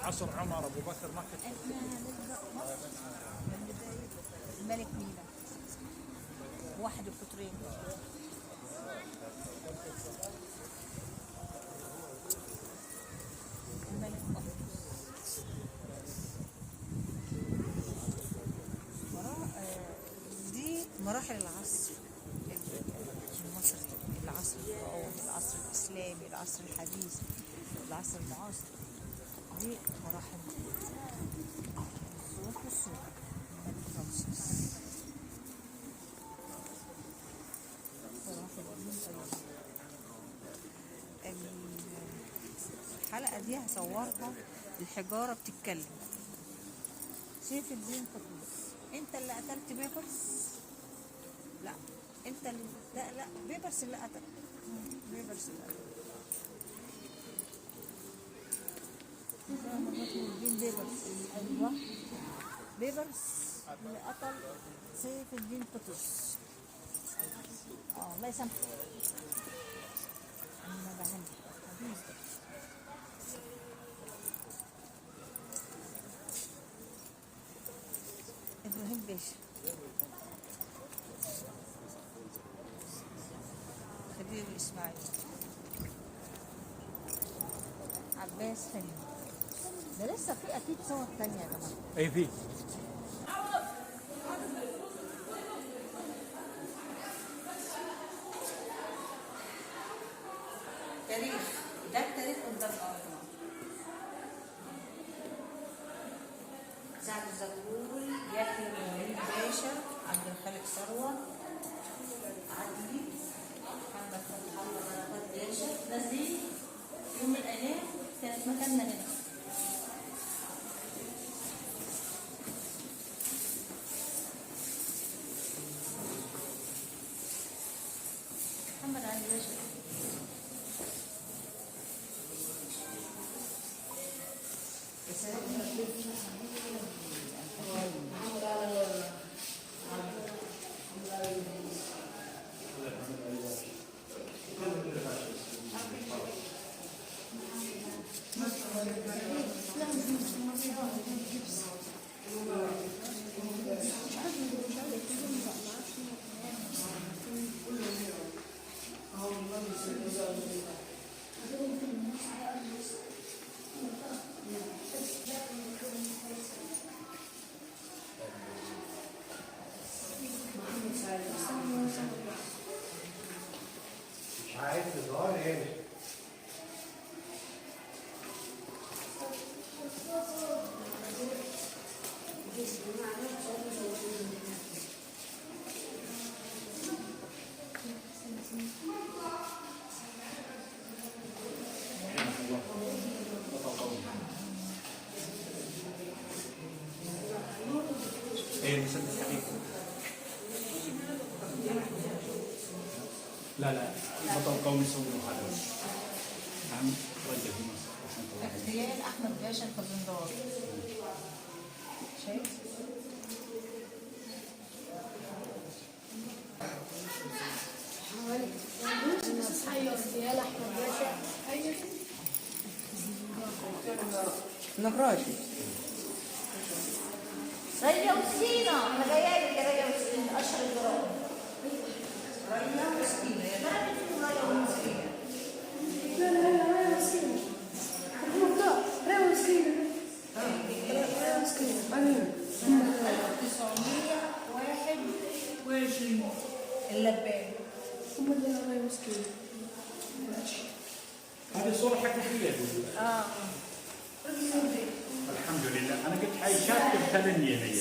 عصر عمر ابو بكر ما كنت. احنا هنبدا مصر من بدايه الملك مينا واحد القطرين. الملك قطز دي مراحل العصر المصري، العصر الفرعوني، العصر الاسلامي، العصر الحديث، العصر المعاصر. دي مراحل الصوت والصورة. الملك رمسيس صلاح الدين أيوب. الحلقة دي هصورها الحجارة بتتكلم. سيف الدين قطز، انت اللي قتلت بيبرس؟ لا انت اللي لا بيبرس اللي قتل. بيبرس اللي قتل. الدين بيبرس. ايوه بيبرس اللي قتل سيف الدين قطز. الله يسامحك. انا بهني حديث ده. ابراهيم باشا، خديوي اسماعيل، عباس حلمي. ده لسه في اكيد صور تانية يا جماعه. اي في تاريخ، ده التاريخ قدام ارضنا. سعد الزغلول، يحيى ابراهيم باشا، عبد الخالق ثروت، عدلي، محمد فتح الله، بركات باشا. الناس دي يوم من الايام كانت مكاننا هنا. محمد علي باشا عايز تظهر ايه؟ ايه مسدس حديد. لا بطل قومي صوت وحدث. عم رجل في مصر. اغتيال احمد باشا الخزندار. شايف؟ ايوه اغتيال احمد باشا. ايوه نقراشي. ريا وسكينة، أنا جاية لك يا ريا وسكينة، أشهر الجرائم. ريا وسكينة، يا ترى مين فيهم ريا وسكينة؟ لا ريا وسكينة. محمود ريا وسكينة. ريا وسكينة. أيوه 1921 اللبان. هم اللي ريا وسكينة. هذه صورة حقيقية. الحمد لله أنا كنت حيشارك بثمانية هي.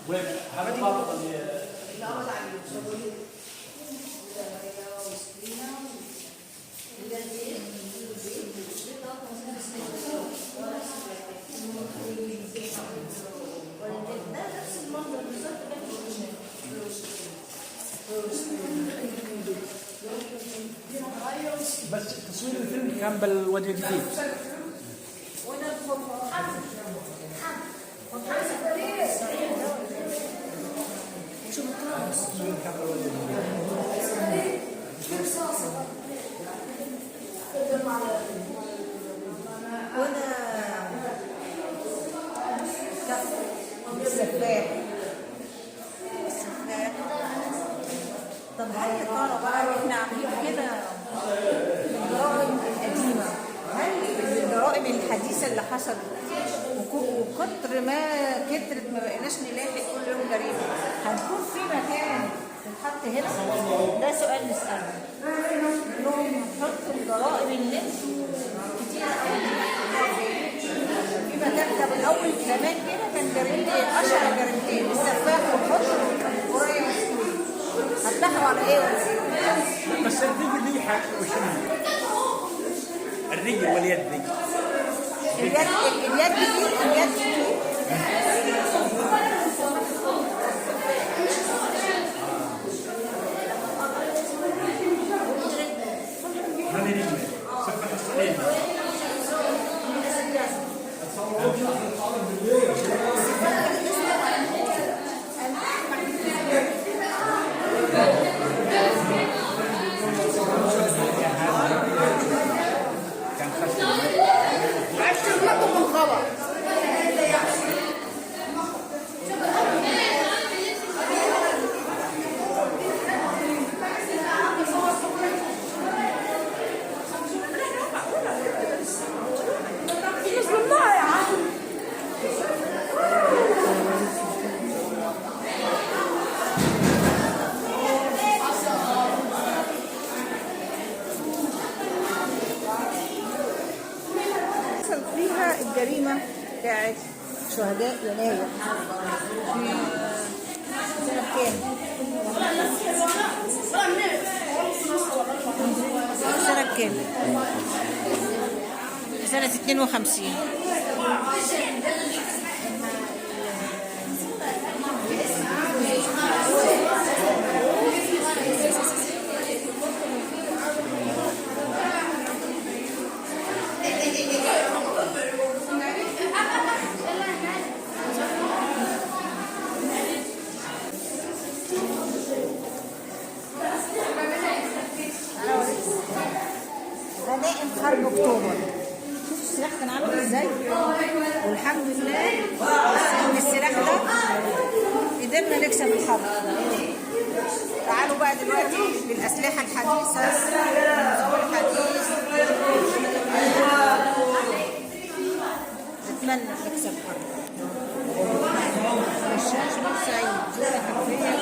وين هذا الضابط اللي قبض عليه. ده نفس المنظر بالظبط كان بس تصوير الفيلم كان بالوجه الجديد. وانا تصوير كان بالوجه الجديد. طب هل يا ترى بقى احنا عاملين كده الجرائم القديمة، هل الجرائم الحديثة اللي حصلت وكتر ما كترت ما بقيناش نلاقي كل يوم جريمة، هنكون في مكان تتحط هنا؟ ده سؤال نسأله لهم. حطوا الجرائم اللي انتوا كتير قوي في مكان. طب الأول زمان كده كان جريمتين، أشهر جريمتين، السفاح والخطر والقرية والسوري. هتلاحوا على إيه ولا إيه؟ بس الرجل دي حاجة وشنو؟ الرجل واليد دي. اليد دي هذه رجل سفاح الصحيح. عشر لكم الخبر. بسم الله يا عم. حصل فيها الجريمة بتاعت شهداء يناير في سنة كام؟ سنة كام؟ سنة 52. غنائم حرب اكتوبر. شوف السلاح كان عامل ازاي، والحمد لله ان السلاح ده قدرنا نكسب الحرب. تعالوا بقى دلوقتي بالاسلحه الحديثه، النظام الحديث، نتمنى نكسب الحرب. الشاشه سعيد زوجة حرفيه.